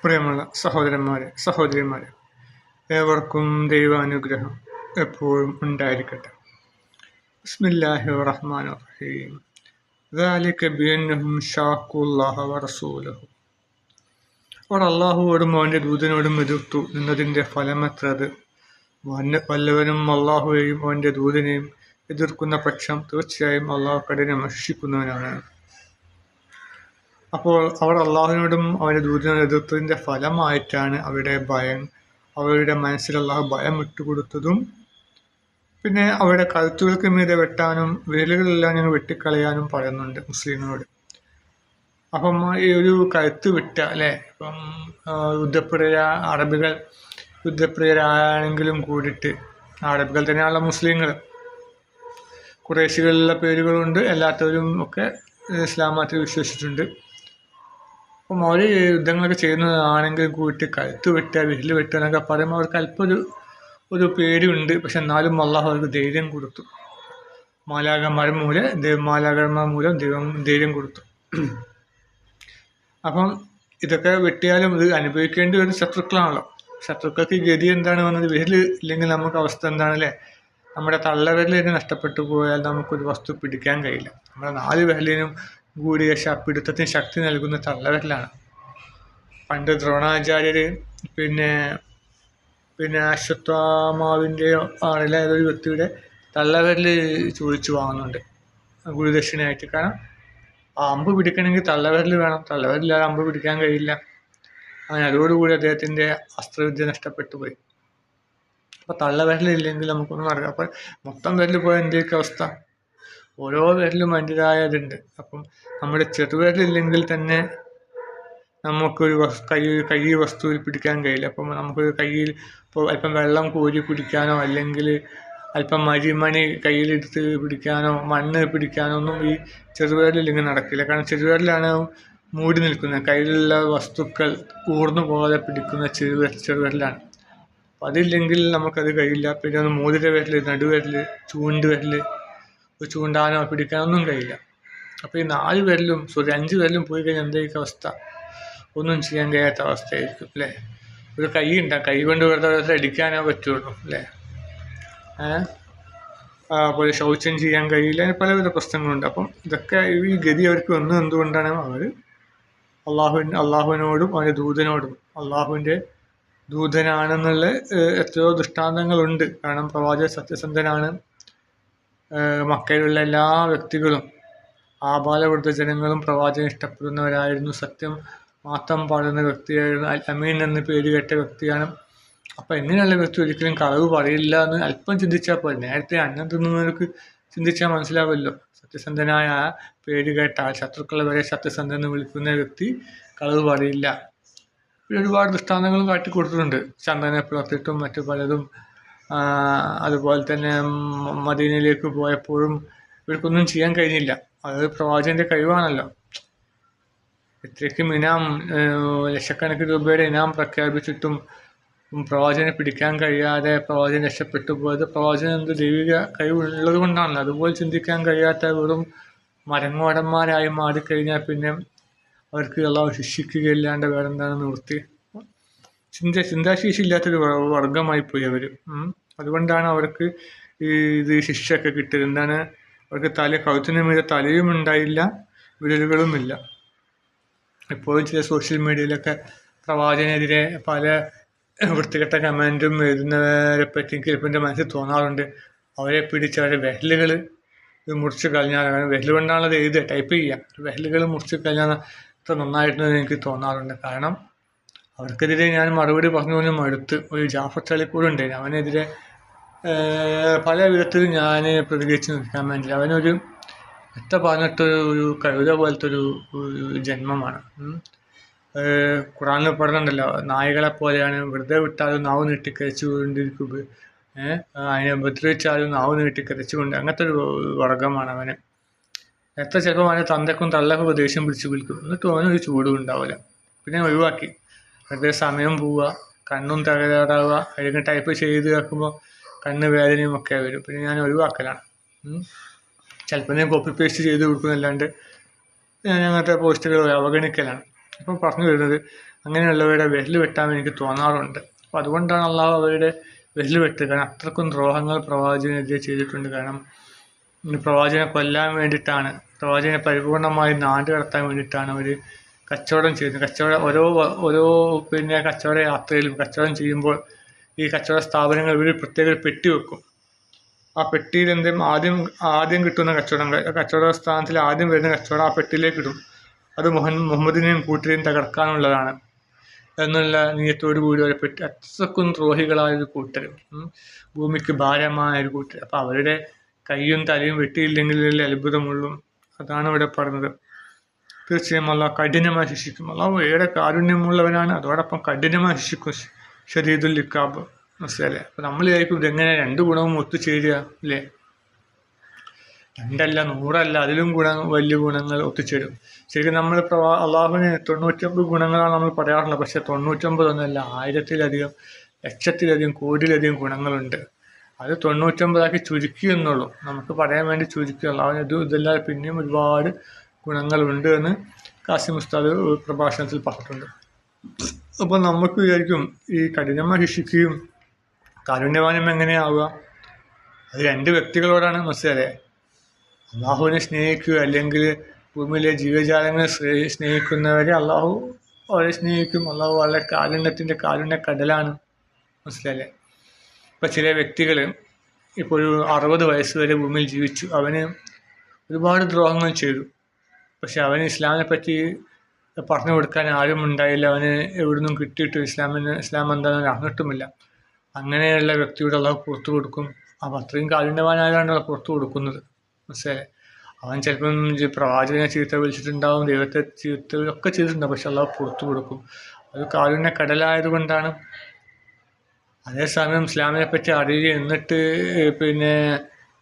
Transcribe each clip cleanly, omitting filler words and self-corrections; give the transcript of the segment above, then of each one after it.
പ്രിയമുള്ള സഹോദരന്മാരെ, സഹോദരിമാരെ, ഏവർക്കും ദൈവാനുഗ്രഹം എപ്പോഴും ഉണ്ടായിരിക്കട്ടെ. ബിസ്മില്ലാഹിർ റഹ്മാനിർ റഹീം. ദാലിക ബിഅന്നഹും ശാഖുല്ലാഹ വറസൂലഹു. അവർ അള്ളാഹുവോടും അവൻ്റെ ദൂതനോടും എതിർത്തു എന്നതിൻ്റെ ഫലമത്രത്. വല്ലവനും അള്ളാഹുവെയും അവൻ്റെ ദൂതനെയും എതിർക്കുന്ന പക്ഷം തീർച്ചയായും അള്ളാഹു കഠിനം ശിക്ഷിക്കുന്നവനാണ്. അപ്പോൾ അവർ അള്ളാഹുവിനോടും അവൻ്റെ ദൂതനോടും എതിർത്തതിൻ്റെ ഫലമായിട്ടാണ് അവരുടെ മനസ്സിൽ അള്ളാഹു ഭയം വിട്ടുകൊടുത്തതും പിന്നെ അവരുടെ കഴുത്തുകൾക്ക് മീതെ വെട്ടാനും വിരലുകളെല്ലാം ഞങ്ങൾ വെട്ടിക്കളയാനും പറയുന്നുണ്ട് മുസ്ലിങ്ങളോട്. അപ്പം ഈ ഒരു കഴുത്ത് വിട്ട അല്ലേ, ഇപ്പം യുദ്ധപ്രിയരാണെങ്കിലും കൂടിയിട്ട് അറബികൾ തന്നെയാണല്ലോ മുസ്ലിങ്ങൾ. ഖുറൈശികളിലുള്ള പേരുകളുണ്ട്, അല്ലാത്തവരും ഒക്കെ ഇസ്ലാം മതത്തിൽ വിശ്വസിച്ചിട്ടുണ്ട്. അപ്പം അവർ യുദ്ധങ്ങളൊക്കെ ചെയ്യുന്നതാണെങ്കിലും കൂട്ടി കഴുത്ത് വെട്ടുക, വിരൽ വെട്ടുക എന്നൊക്കെ പറയുമ്പോൾ അവർക്ക് അല്പം ഒരു പേടിയുണ്ട്. പക്ഷെ എന്നാലും അള്ളാഹു അവർക്ക് ധൈര്യം കൊടുത്തു. മാലാഖമാർ മൂലം ദൈവം ധൈര്യം കൊടുത്തു. അപ്പം ഇതൊക്കെ വെട്ടിയാലും ഇത് അനുഭവിക്കേണ്ടി വരുന്ന ശത്രുക്കളാണല്ലോ. ശത്രുക്കൾക്ക് ഗതി എന്താണ് വന്നത്? വിരൽ ഇല്ലെങ്കിൽ നമുക്ക് അവസ്ഥ എന്താണല്ലേ? നമ്മുടെ തള്ളവിരലിന് നഷ്ടപ്പെട്ടു പോയാൽ നമുക്കൊരു വസ്തു പിടിക്കാൻ കഴിയില്ല. നമ്മുടെ 4 വിരലിനും കൂടിയ പിടുത്തത്തിന് ശക്തി നൽകുന്ന തള്ളവിരലാണ്. പണ്ട് ദ്രോണാചാര്യർ പിന്നെ അശ്വത്ഥാമാവിൻ്റെയോ ആണെങ്കിലെ ഏതൊരു വ്യക്തിയുടെ തള്ളവിരൽ ചോദിച്ചു വാങ്ങുന്നുണ്ട് ഗുരുദക്ഷിണയായിട്ട്. കാരണം അമ്പ് പിടിക്കണമെങ്കിൽ തള്ളവിരൽ വേണം, തള്ളവിരലില്ലാതെ അമ്പ് പിടിക്കാൻ കഴിയില്ല. അങ്ങനെ അതോടുകൂടി അദ്ദേഹത്തിൻ്റെ അസ്ത്രവിദ്യ നഷ്ടപ്പെട്ടു പോയി. അപ്പോൾ തള്ളവിരലില്ലെങ്കിൽ നമുക്കൊന്നും നടക്കാം. അപ്പം മൊത്തം വിരൽ പോയ എന്തൊക്കെ അവസ്ഥ? ഓരോ വിരലും അതിൻ്റെതായ ഇതുണ്ട്. അപ്പം നമ്മുടെ ചെറുവിരലില്ലെങ്കിൽ തന്നെ നമുക്കൊരു കൈ വസ്തുവിൽ പിടിക്കാൻ കഴിയില്ല. അപ്പം നമുക്കൊരു കയ്യിൽ ഇപ്പോൾ അല്പം വെള്ളം കോരി പിടിക്കാനോ അല്ലെങ്കിൽ അല്പം മരിമണി കയ്യിലെടുത്ത് പിടിക്കാനോ മണ്ണ് പിടിക്കാനോ ഒന്നും ഈ ചെറുവിരലില്ലെങ്കിൽ നടക്കില്ല. കാരണം ചെറുവിരലാണ് മൂടി നിൽക്കുന്നത്. കയ്യിലുള്ള വസ്തുക്കൾ ഊർന്നു പോകാതെ പിടിക്കുന്ന ചെറുവിരലാണ്. അപ്പം അതില്ലെങ്കിൽ നമുക്കത് കഴിയില്ല. പിന്നെ ഒന്ന് മോതിര വിരൽ, നടുവിരൽ, ചൂണ്ടുവിരൽ ചൂണ്ടാനോ പിടിക്കാനോ ഒന്നും കഴിയില്ല. അപ്പോൾ ഈ 4 വിരലും 5 വിരലും പോയി കഴിഞ്ഞാൽ എന്തൊക്കെ അവസ്ഥ? ഒന്നും ചെയ്യാൻ കഴിയാത്ത അവസ്ഥയായിരിക്കും അല്ലേ? ഒരു കൈ ഉണ്ടാകും, കൈ കൊണ്ട് വെറുതെ അടിക്കാനേ പറ്റുള്ളൂ അല്ലേ? അതുപോലെ ശൗചം ചെയ്യാൻ കഴിയില്ല, പലവിധ പ്രശ്നങ്ങളുണ്ട്. അപ്പം ഇതൊക്കെ ഈ ഗതി അവർക്ക് വന്നത് എന്തുകൊണ്ടാണ്? അവർ അള്ളാഹുവിനോടും അവൻ്റെ ദൂതനോടും അള്ളാഹുവിൻ്റെ ദൂതനാണെന്നുള്ള എത്രയോ ദൃഷ്ടാന്തങ്ങളുണ്ട്. കാരണം പ്രവാചകൻ സത്യസന്ധനാണ്. മക്കയിലുള്ള എല്ലാ വ്യക്തികളും ആബാലവൃദ്ധജനങ്ങളും പ്രവാചകൻ ഇഷ്ടപ്പെടുന്നവരായിരുന്നു. സത്യം മാത്രം പാടുന്ന വ്യക്തിയായിരുന്നു. അമീൻ എന്ന് പേര് കേട്ട വ്യക്തിയാണ്. അപ്പം എങ്ങനെയുള്ള വ്യക്തി ഒരിക്കലും കളവ് പറയില്ല എന്ന് അല്പം ചിന്തിച്ചാൽ പോലെ. നേരത്തെ അന്നം തിന്നുന്നവർക്ക് ചിന്തിച്ചാൽ മനസ്സിലാവുമല്ലോ. സത്യസന്ധനായ പേര് കേട്ട ശത്രുക്കളെ വരെ സത്യസന്ധൻ എന്ന് വിളിക്കുന്ന വ്യക്തി കളവ് പറയില്ല. പിന്നെ ഒരുപാട് ദൃഷ്ടാന്തങ്ങളും കാട്ടിക്കൊടുത്തിട്ടുണ്ട്. ചന്ദനെ പുലർത്തിയിട്ടും മറ്റു പലതും. അതുപോലെ തന്നെ മദീനയിലേക്ക് പോയപ്പോഴും ഇവർക്കൊന്നും ചെയ്യാൻ കഴിഞ്ഞില്ല. അത് പ്രവാചകൻ്റെ കഴിവാണല്ലോ. ഇത്രയ്ക്കും ലക്ഷക്കണക്കിന് രൂപയുടെ ഇനാം പ്രഖ്യാപിച്ചിട്ടും പ്രവാചകനെ പിടിക്കാൻ കഴിയാതെ പ്രവാചകൻ രക്ഷപ്പെട്ടു പോയത് പ്രവാചകൻ എന്ത് ദൈവിക കഴിവുള്ളത് കൊണ്ടാണല്ലോ. അതുപോലെ ചിന്തിക്കാൻ കഴിയാത്ത വെറും മരങ്ങോടന്മാരായി മാറിക്കഴിഞ്ഞാൽ പിന്നെ അവർക്ക് അള്ളാഹു ശിക്ഷിക്കുകയില്ലാണ്ട് വേറെന്താണ് നിവൃത്തി? ചിന്താശേഷി ഇല്ലാത്തൊരു വർഗമായി പോയി അവർ. അതുകൊണ്ടാണ് അവർക്ക് ഇത് ശിക്ഷയൊക്കെ കിട്ടിയത്. എന്താണ്? അവർക്ക് കഴുത്തിന് മീതെ തലയും ഉണ്ടായില്ല, വിരലുകളുമില്ല. ഇപ്പോഴും ചില സോഷ്യൽ മീഡിയയിലൊക്കെ പ്രവാചകനെതിരെ പല വൃത്തികെട്ട കമൻറ്റും എഴുതുന്നവരെ പറ്റി ചിലപ്പോൾ എൻ്റെ മനസ്സിൽ തോന്നാറുണ്ട്. അവരെ പിടിച്ച് അവരുടെ വിരലുകൾ മുറിച്ച് കളഞ്ഞാൽ, വിരൽ കൊണ്ടാണത് എഴുതുക, ടൈപ്പ് ചെയ്യുക, വിരലുകൾ മുറിച്ച് കഴിഞ്ഞാൽ അത്ര നന്നായിരുന്നെന്ന് എനിക്ക് തോന്നാറുണ്ട്. കാരണം അവർക്കെതിരെ ഞാൻ മറുപടി പറഞ്ഞു മടുത്ത്. ഒരു ജാഫർ ചളിക്കൂട് ഉണ്ടായിരുന്നു, അവനെതിരെ പല വിധത്തിലും ഞാൻ പ്രതികരിച്ച് നിൽക്കാൻ വേണ്ടി. അവനൊരു പറഞ്ഞിട്ടൊരു കഴുത പോലത്തെ ഒരു ജന്മമാണ്. ഖുറാനിൽ പറയുന്നുണ്ടല്ലോ, നായകളെ പോലെയാണ്, വെറുതെ വിട്ടാലും നാവ് നീട്ടി കരച്ചുകൊണ്ടിരിക്കുക, അതിനെ ഉപദ്രവിച്ചാലും നാവ് നീട്ടി കരച്ചുകൊണ്ട്, അങ്ങനത്തെ ഒരു വർഗമാണ് അവന്. ചിലപ്പോൾ അവനെ തന്തക്കും തള്ളക്കും ദേഷ്യം പിടിച്ച് വിളിക്കും. എന്നിട്ട് അവനൊരു ചൂടും ഉണ്ടാവില്ല. പിന്നെ ഒഴിവാക്കി. വെറുതെ സമയം പോവുക, കണ്ണും തകരാറാവുക, അല്ലെങ്കിൽ ടൈപ്പ് ചെയ്ത് വെക്കുമ്പോൾ കണ്ണ് വേദനയും ഒക്കെ വരും. പിന്നെ ഞാൻ ഒഴിവാക്കലാണ്. ചിലപ്പോൾ ഞാൻ കോപ്പി പേസ്റ്റ് ചെയ്ത് കൊടുക്കുന്നല്ലാണ്ട് ഞാൻ അങ്ങനത്തെ പോസ്റ്റുകൾ അവഗണിക്കലാണ്. അപ്പം പറഞ്ഞു വരുന്നത് അങ്ങനെയുള്ളവരുടെ വിരൽ വെട്ടാൻ എനിക്ക് തോന്നാറുണ്ട്. അപ്പം അതുകൊണ്ടാണ് അള്ളാഹു അവരുടെ വിരൽ വെട്ടുക. കാരണം അത്രക്കും ദ്രോഹങ്ങൾ പ്രവാചകനെതിരെ ചെയ്തിട്ടുണ്ട്. കാരണം പ്രവാചകനെ കൊല്ലാൻ വേണ്ടിയിട്ടാണ്, പ്രവാചകനെ പരിപൂർണമായി നാട് കടത്താൻ വേണ്ടിയിട്ടാണ് അവർ കച്ചവടം ചെയ്യുന്നത്. ഓരോ കച്ചവട യാത്രയിലും കച്ചവടം ചെയ്യുമ്പോൾ ഈ കച്ചവട സ്ഥാപനങ്ങൾ ഇവർ പ്രത്യേക പെട്ടി വെക്കും. ആ പെട്ടിയിൽ എന്തെങ്കിലും ആദ്യം കിട്ടുന്ന കച്ചവട സ്ഥാനത്തിൽ ആദ്യം വരുന്ന കച്ചവടം ആ പെട്ടിയിലേക്ക് ഇടും. അത് മുഹമ്മദിനെയും കൂട്ടരെയും തകർക്കാനുള്ളതാണ് എന്നുള്ള നീയത്തോടു കൂടി ഒരു പെട്ടി. അത്രക്കും ദ്രോഹികളായൊരു കൂട്ടർ, ഭൂമിക്ക് ഭാരമായൊരു കൂട്ടർ. അപ്പം അവരുടെ കൈയും തലയും വെട്ടിയില്ലെങ്കിലല്ലേ അത്ഭുതമുള്ളൂ. അതാണ് ഇവിടെ പറഞ്ഞത്. തീർച്ചയായും അള്ളാഹു കഠിനമായി ശിക്ഷിക്കും. അള്ളാഹു ഏറെ കാരുണ്യമുള്ളവനാണ്, അതോടൊപ്പം കഠിനമായി ശിക്ഷിക്കും. ശരീദുൽ ഇഖാബ് മനസ്സിലല്ലേ. അപ്പം നമ്മൾ വിചാരിക്കും ഇതെങ്ങനെ 2 ഗുണവും ഒത്തുചേരുക അല്ലേ? 2 അല്ല 100 അല്ല, അതിലും വലിയ ഗുണങ്ങൾ ഒത്തുചേരും. ശരിക്കും നമ്മൾ അള്ളാഹുവിന് 99 ഗുണങ്ങളാണ് നമ്മൾ പറയാറുള്ളത്. പക്ഷെ 99 ഒന്നല്ല, 1000-ലധികം, ലക്ഷത്തിലധികം, കോടിയിലധികം ഗുണങ്ങളുണ്ട്. അത് 99 ചുരുക്കി എന്നുള്ളൂ, നമുക്ക് പറയാൻ വേണ്ടി ചുരുക്കി. അള്ളാഹുവിന് ഇതല്ലാതെ പിന്നെയും ഒരുപാട് ഗുണങ്ങളുണ്ട് എന്ന് കാസിം ഉസ്താദ് പ്രഭാഷണത്തിൽ പറഞ്ഞിട്ടുണ്ട്. അപ്പോൾ നമുക്ക് വിചാരിക്കും ഈ കഠിനമായി ശിക്ഷിക്കുകയും കാരുണ്യവാനും എങ്ങനെയാവുക? അത് 2 വ്യക്തികളോടാണ് മനസ്സിലായേ. അള്ളാഹുവിനെ സ്നേഹിക്കുക, അല്ലെങ്കിൽ ഭൂമിയിലെ ജീവജാലങ്ങളെ സ്നേഹിക്കുന്നവരെ അള്ളാഹു അവരെ സ്നേഹിക്കും. അള്ളാഹു വളരെ കാരുണ്യ കടലാണ്, മനസ്സിലല്ലേ. ഇപ്പം ചില വ്യക്തികൾ ഇപ്പോൾ ഒരു 60 വയസ്സ് വരെ ഭൂമിയിൽ ജീവിച്ചു, അവന് ഒരുപാട് ദ്രോഹങ്ങൾ ചെയ്തു. പക്ഷെ അവന് ഇസ്ലാമിനെ പറ്റി പറഞ്ഞു കൊടുക്കാൻ ആരും ഉണ്ടായില്ല. അവന് എവിടുന്നും കിട്ടിയിട്ട് ഇസ്ലാം എന്താണെന്ന് അറിഞ്ഞിട്ടുമില്ല. അങ്ങനെയുള്ള വ്യക്തിയോട് അള്ളാഹു പുറത്തു കൊടുക്കും. അപ്പം അത്രയും കാരുണ്യവാനായാണ് പുറത്തു കൊടുക്കുന്നത്, മനസ്സിലായി. അവൻ ചിലപ്പം പ്രവാചകനെ ചീത്ത വിളിച്ചിട്ടുണ്ടാവും, ദൈവത്തെ ചീത്തയൊക്കെ ചെയ്തിട്ടുണ്ടാവും, പക്ഷെ അള്ളാഹു പുറത്തു കൊടുക്കും. അത് കാരുണ്യ കടലായതുകൊണ്ടാണ്. അതേസമയം ഇസ്ലാമിനെ പറ്റി അറിയുക, എന്നിട്ട്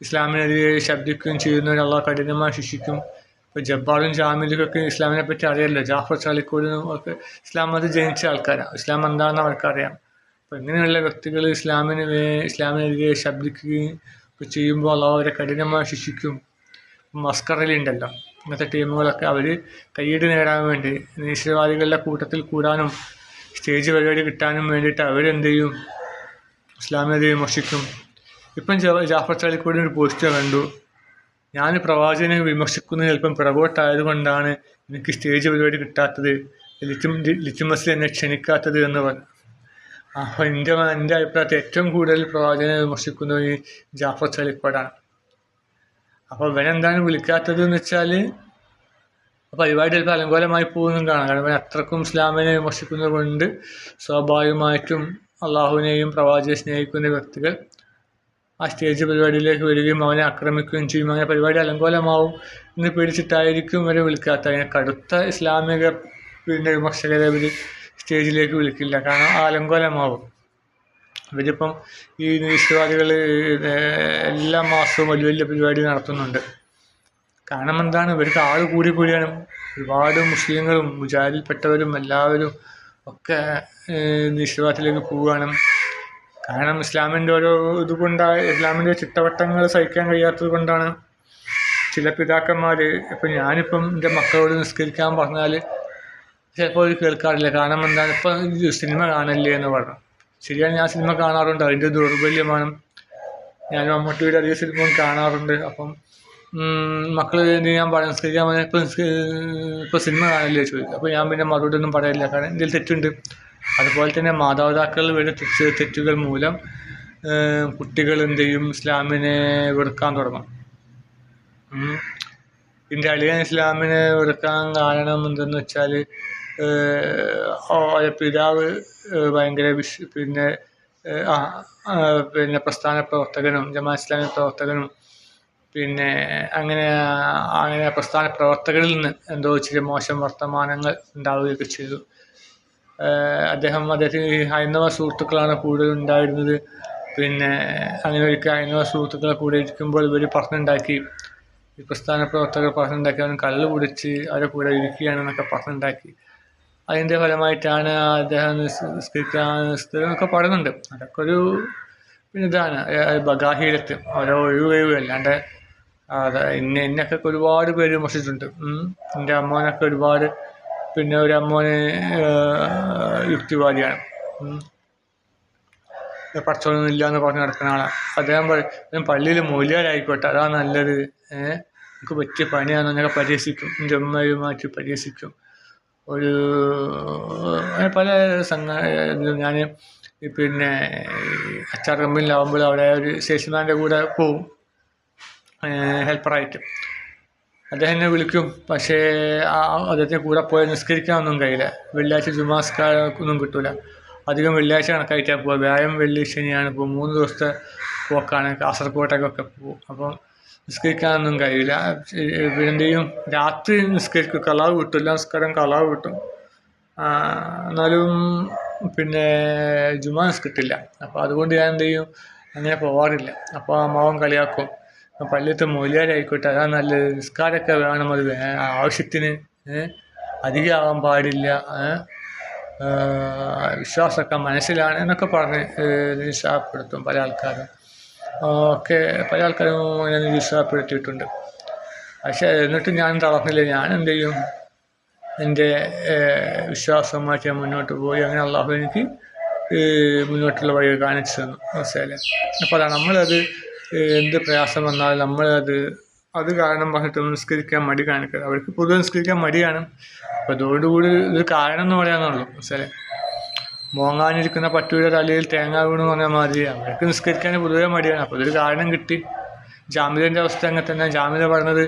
ഇസ്ലാമിനെതിരെ ശബ്ദിക്കുകയും ചെയ്യുന്നവർ അള്ളാഹു കഠിനമായി ശിക്ഷിക്കും. ഇപ്പോൾ ജബ്ബാറും ജാമിലുമൊക്കെ ഇസ്ലാമിനെ പറ്റി അറിയാമല്ലോ. ജാഫർ ചാലിക്കോടിനും ഒക്കെ ഇസ്ലാം മതം ജനിച്ച ആൾക്കാരാണ്, ഇസ്ലാം എന്താണെന്ന് അവർക്കറിയാം. അപ്പോൾ ഇങ്ങനെയുള്ള വ്യക്തികൾ ഇസ്ലാമിനെതിരെ ശബ്ദിക്കുകയും ചെയ്യുമ്പോൾ അള്ളാഹു അവരെ കഠിനമായി ശിക്ഷിക്കും. മസ്കറിലുണ്ടല്ലോ ഇങ്ങനത്തെ ടീമുകളൊക്കെ, അവർ കയ്യടി നേടാൻ വേണ്ടി നിരീശ്വരവാദികളുടെ കൂട്ടത്തിൽ കൂടാനും സ്റ്റേജ് പരിപാടി കിട്ടാനും വേണ്ടിയിട്ട് അവരെന്ത് ചെയ്യും? ഇസ്ലാമിനെതിരെ വിമർശിക്കും. ഇപ്പം ജാഫർ ചാലിക്കോടി ഒരു പോസ്റ്റ് കണ്ടു, ഞാൻ പ്രവാചകനെ വിമർശിക്കുന്നത് ചിലപ്പം പിറകോട്ടായതുകൊണ്ടാണ് എനിക്ക് സ്റ്റേജ് പരിപാടി കിട്ടാത്തത്, ലിറ്റിമസിൽ എന്നെ ക്ഷണിക്കാത്തത് എന്ന് പറഞ്ഞു. അപ്പോൾ എൻ്റെ അഭിപ്രായത്തിൽ ഏറ്റവും കൂടുതൽ പ്രവാചകനെ വിമർശിക്കുന്നത് ഈ ജാഫർ ചാലിക്കോടാണ്. അപ്പോൾ ഇവനെന്താണ് വിളിക്കാത്തത് എന്ന് വെച്ചാൽ പരിപാടി ചിലപ്പോൾ അലങ്കോലമായി പോകുന്നതും കാണാം. കാരണം ഇവൻ അത്രക്കും ഇസ്ലാമിനെ വിമർശിക്കുന്നത് കൊണ്ട് സ്വാഭാവികമായിട്ടും അള്ളാഹുവിനെയും പ്രവാചകനെ സ്നേഹിക്കുന്ന വ്യക്തികൾ ആ സ്റ്റേജ് പരിപാടിയിലേക്ക് വരികയും അവനെ ആക്രമിക്കുകയും ചെയ്യും. അങ്ങനെ പരിപാടി അലങ്കോലമാവും എന്ന് പേടിച്ചിട്ടായിരിക്കും ഇവരെ വിളിക്കാത്ത. അതിനെ കടുത്ത ഇസ്ലാമിക വിമർശകരെ ഇവർ സ്റ്റേജിലേക്ക് വിളിക്കില്ല, കാരണം ആ അലങ്കോലമാവും. ഇവരിപ്പം ഈ നിരീശ്വരവാദികൾ എല്ലാ മാസവും വലിയ വലിയ പരിപാടി നടത്തുന്നുണ്ട്. കാരണം എന്താണ്? ഇവർക്ക് ആൾ കൂടിയാണ്. ഒരുപാട് മുസ്ലിങ്ങളും മുജാഹിദിൽപ്പെട്ടവരും എല്ലാവരും ഒക്കെ നിരീശ്വരവാദത്തിലേക്ക് പോവുകയാണ്. കാരണം ഇസ്ലാമിൻ്റെ ഓരോ ഇസ്ലാമിൻ്റെ ചിട്ടവട്ടങ്ങൾ സഹിക്കാൻ കഴിയാത്തത് കൊണ്ടാണ്. ചില പിതാക്കന്മാർ, ഇപ്പം ഞാനിപ്പം എൻ്റെ മക്കളോട് നിസ്കരിക്കാൻ പറഞ്ഞാൽ ചിലപ്പോൾ അവർ കേൾക്കാറില്ല. കാരണം എന്താണ്? ഇപ്പം സിനിമ കാണല്ലേ എന്ന് പറഞ്ഞു. ശരിയാണ്, ഞാൻ സിനിമ കാണാറുണ്ട്, അതിൻ്റെ ദൗർബല്യമാണ്. ഞാൻ മമ്മൂട്ടിയുടെ അധികം സിനിമ കാണാറുണ്ട്. അപ്പം മക്കൾ ഞാൻ പറയാം നിസ്കരിക്കാൻ പറഞ്ഞാൽ ഇപ്പോൾ സിനിമ കാണല്ലേ ചോദിക്കും. അപ്പോൾ ഞാൻ പിന്നെ മറുപടി ഒന്നും പറയില്ല, കാരണം ഇതിൽ തെറ്റുണ്ട്. അതുപോലെ തന്നെ മാതാപിതാക്കൾ വരുന്ന തെറ്റുകൾ മൂലം കുട്ടികൾ എന്ത് ചെയ്യും? ഇസ്ലാമിനെ വെറുക്കാൻ തുടങ്ങും. ഇതിൻ്റെ അളിയൻ ഇസ്ലാമിനെ വെറുക്കാൻ കാരണം എന്തെന്ന് വെച്ചാൽ പിതാവ് ഭയങ്കര പ്രസ്ഥാന പ്രവർത്തകനും ജമാഅത്ത് ഇസ്ലാമി പ്രവർത്തകനും അങ്ങനെ പ്രസ്ഥാന പ്രവർത്തകരിൽ നിന്ന് എന്തോ ചില മോശം വർത്തമാനങ്ങൾ ഉണ്ടാവുകയൊക്കെ ചെയ്തു. അദ്ദേഹത്തിന് ഹൈന്ദവ സുഹൃത്തുക്കളാണ് കൂടുതൽ ഉണ്ടായിരുന്നത്. അങ്ങനെ ഒരിക്കൽ ഹൈന്ദവ സുഹൃത്തുക്കളെ കൂടെ ഇരിക്കുമ്പോൾ ഇവർ പറഞ്ഞുണ്ടാക്കി, ഈ പ്രസ്ഥാന പ്രവർത്തകർ പറഞ്ഞുണ്ടാക്കി അവൻ കള്ള് കുടിച്ച് അവരെ കൂടെ ഇരിക്കുകയാണെന്നൊക്കെ പറഞ്ഞുണ്ടാക്കി. അതിൻ്റെ ഫലമായിട്ടാണ് അദ്ദേഹം നിസ്കരിക്കാൻ പറയുന്നുണ്ട്. അതൊക്കെ ഒരു ഇതാണ് ബഗാഹീരത്ത്, ഓരോ ഒഴിവ്. അല്ലാണ്ട് എന്നെയൊക്കെ ഒരുപാട് പേര് വിമർശിച്ചിട്ടുണ്ട്. എൻ്റെ അമ്മേനൊക്കെ ഒരുപാട് പിന്നെ ഒരു അമ്മോന് യുക്തിവാദിയാണ്. പഠിച്ചോളൊന്നും ഇല്ല എന്ന് പറഞ്ഞ് നടക്കുന്ന ആളാണ്. അദ്ദേഹം പള്ളിയിൽ മൗലിയാരായിക്കോട്ടെ, അതാ നല്ലത്, എനിക്ക് പറ്റിയ പണിയാണെന്ന് അങ്ങനെ പരിഹസിക്കും. എൻ്റെ ഉമ്മയുമായിട്ട് പരിഹസിക്കും. ഒരു അങ്ങനെ പല ഞാൻ പിന്നെ അച്ചാർ കമ്പനിയിലാവുമ്പോൾ അവിടെ ഒരു സെയിൽസ്മാൻ്റെ കൂടെ പോവും ഹെൽപ്പറായിട്ട്. അദ്ദേഹം എന്നെ വിളിക്കും. പക്ഷേ അദ്ദേഹത്തിൻ്റെ കൂടെ പോയി നിസ്കരിക്കാനൊന്നും കഴിയില്ല. വെള്ളിയാഴ്ച ജുമാസ്കാരമൊന്നും കിട്ടില്ല. അധികം വെള്ളിയാഴ്ച കണക്കായിട്ടാണ് പോവുക. വ്യാഴം വെള്ളി ശനിയാണ് ഇപ്പോൾ 3 ദിവസത്തെ പോക്കാണ്. കാസർഗോട്ടേക്കൊക്കെ പോകും. അപ്പം നിസ്കരിക്കാനൊന്നും കഴിയില്ല. പിന്നെ എന്ത് ചെയ്യും, രാത്രി നിസ്കരിക്കും. കളാവ് കിട്ടും, എല്ലാ നിസ്കാരം കളാവ് കിട്ടും. എന്നാലും പിന്നെ ജുമാ നിസ്കരിക്കില്ല. അപ്പോൾ അതുകൊണ്ട് ഞാൻ എന്ത് ചെയ്യും, അങ്ങനെ പോവാറില്ല. അപ്പോൾ അമ്മാവൻ കളിയാക്കും, പള്ളിയത്തെ മൗലിയാരായിക്കോട്ടെ, അതാ നല്ലത്, നിസ്കാരമൊക്കെ വേണം, അത് ആവശ്യത്തിന്, അധികമാകാൻ പാടില്ല, വിശ്വാസമൊക്കെ മനസ്സിലാണ് എന്നൊക്കെ പറഞ്ഞ് നിരുത്സാഹപ്പെടുത്തും പല ആൾക്കാരും. പല ആൾക്കാരും അങ്ങനെ നിരുത്സാഹപ്പെടുത്തിയിട്ടുണ്ട്. പക്ഷേ എന്നിട്ട് ഞാൻ തളർന്നില്ല. ഞാൻ എന്ത് ചെയ്യും, എൻ്റെ വിശ്വാസമായിട്ട് ഞാൻ മുന്നോട്ട് പോയി. അങ്ങനെ അള്ളാഹു എനിക്ക് മുന്നോട്ടുള്ള വഴി കാണിച്ചു തന്നു. മനസ്സിലായില്ലേ? അപ്പോൾ അതാണ് നമ്മളത് എന്ത് പ്രയാസം വന്നാലും അത് കാരണം പറഞ്ഞിട്ട് നിസ്കരിക്കാൻ മടി കാണിക്കുക. അവർക്ക് പൊതുവെ നിസ്കരിക്കാൻ മടിയാണ്. അപ്പോൾ അതോടുകൂടി ഇത് കാരണം എന്ന് പറയാന്നുള്ളൂ. മനസ്സിലായി? മോങ്ങാനിരിക്കുന്ന പട്ടിയുടെ തലയിൽ തേങ്ങ വീണെന്ന് പറഞ്ഞാൽ മാതിരി അവർക്ക് നിസ്കരിക്കാൻ പൊതുവെ മടിയാണ്. അപ്പോൾ ഇതൊരു കാരണം കിട്ടി. ജാമിദിൻ്റെ അവസ്ഥ അങ്ങനെ തന്നെ. ജാമിദ പറഞ്ഞത്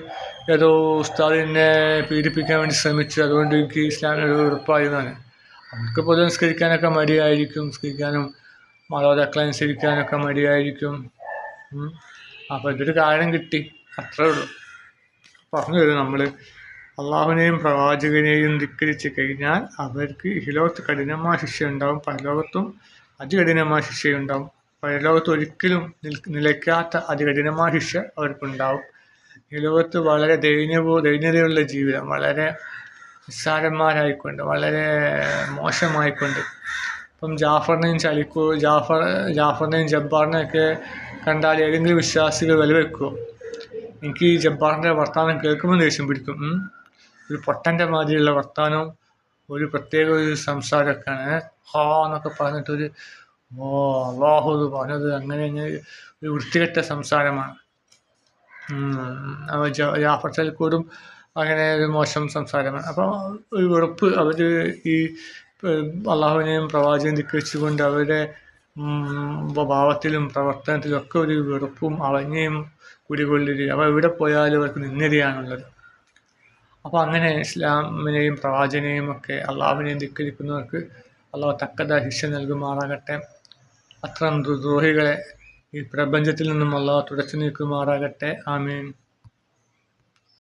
ഏതോ ഉസ്താദിനെ പീഡിപ്പിക്കാൻ വേണ്ടി ശ്രമിച്ചു, അതുകൊണ്ട് എനിക്ക് ഇസ്ലാമിനൊരു ഉറപ്പായിരുന്നാണ്. അവർക്ക് പൊതുവെ നിസ്കരിക്കാനൊക്കെ മടിയായിരിക്കും, നിസ്കരിക്കാനും മാതാപിതാക്കളെ അനുസരിക്കാനൊക്കെ മടിയായിരിക്കും. അപ്പോൾ ഇതൊരു കാരണം കിട്ടി, അത്രേ ഉള്ളൂ. പറഞ്ഞു തരും, നമ്മൾ അള്ളാഹുവിനെയും പ്രവാചകനെയും ധിക്കരിച്ച് കഴിഞ്ഞാൽ അവർക്ക് ഇഹലോകത്ത് കഠിനമായ ശിക്ഷ ഉണ്ടാവും, പരലോകത്തും അതികഠിനമായ ശിക്ഷയുണ്ടാവും. പരലോകത്ത് ഒരിക്കലും നിലയ്ക്കാത്ത അതികഠിനമായ ശിക്ഷ അവർക്കുണ്ടാവും. ഇഹലോകത്ത് വളരെ ദൈന്യതയുള്ള ജീവിതം, വളരെ നിസ്സാരന്മാരായിക്കൊണ്ട്, വളരെ മോശമായിക്കൊണ്ട്. ഇപ്പം ജാഫറിനെയും ജാഫറിനെയും ജബ്ബാറിനെയൊക്കെ കണ്ടാൽ ഏതെങ്കിലും വിശ്വാസികൾ വിലവെക്കുമോ? എനിക്ക് ഈ ജബ്ബാറിൻ്റെ വർത്തമാനം കേൾക്കുമ്പോൾ ദേഷ്യം പിടിക്കും. ഒരു പൊട്ടൻ്റെ മാതിരിയുള്ള വർത്തമാനവും ഒരു പ്രത്യേക ഒരു സംസാരമൊക്കെയാണ്. എന്നൊക്കെ പറഞ്ഞിട്ടൊരു അള്ളാഹു പറഞ്ഞത് അങ്ങനെ ഒരു വൃത്തികെട്ട സംസാരമാണ്. ജാഫർ സൽക്കൂടും അങ്ങനെ ഒരു മോശം സംസാരമാണ്. അപ്പോൾ ഒരു വെറുപ്പ്, അവർ ഈ അള്ളാഹുവിനെയും പ്രവാചകനെയും ധിക്കരിച്ചുകൊണ്ട് അവരുടെ ഭാവത്തിലും പ്രവർത്തനത്തിലും ഒക്കെ ഒരു വെറുപ്പും അവജ്ഞയും കുടികൊള്ളുകയും, അപ്പോൾ എവിടെ പോയാലും അവർക്ക് നിന്ദതയാണുള്ളത്. അപ്പോൾ അങ്ങനെ ഇസ്ലാമിനെയും പ്രവാചകനെയും ഒക്കെ അള്ളാഹുവിനെയും ധിക്കരിക്കുന്നവർക്ക് അള്ളാഹു തക്കതായ ശിക്ഷ നൽകുമാറാകട്ടെ. അത്തരം ദ്രോഹികളെ ഈ പ്രപഞ്ചത്തിൽ നിന്നും അള്ളാഹു തുടച്ചു നീക്കുമാറാകട്ടെ. ആമീൻ.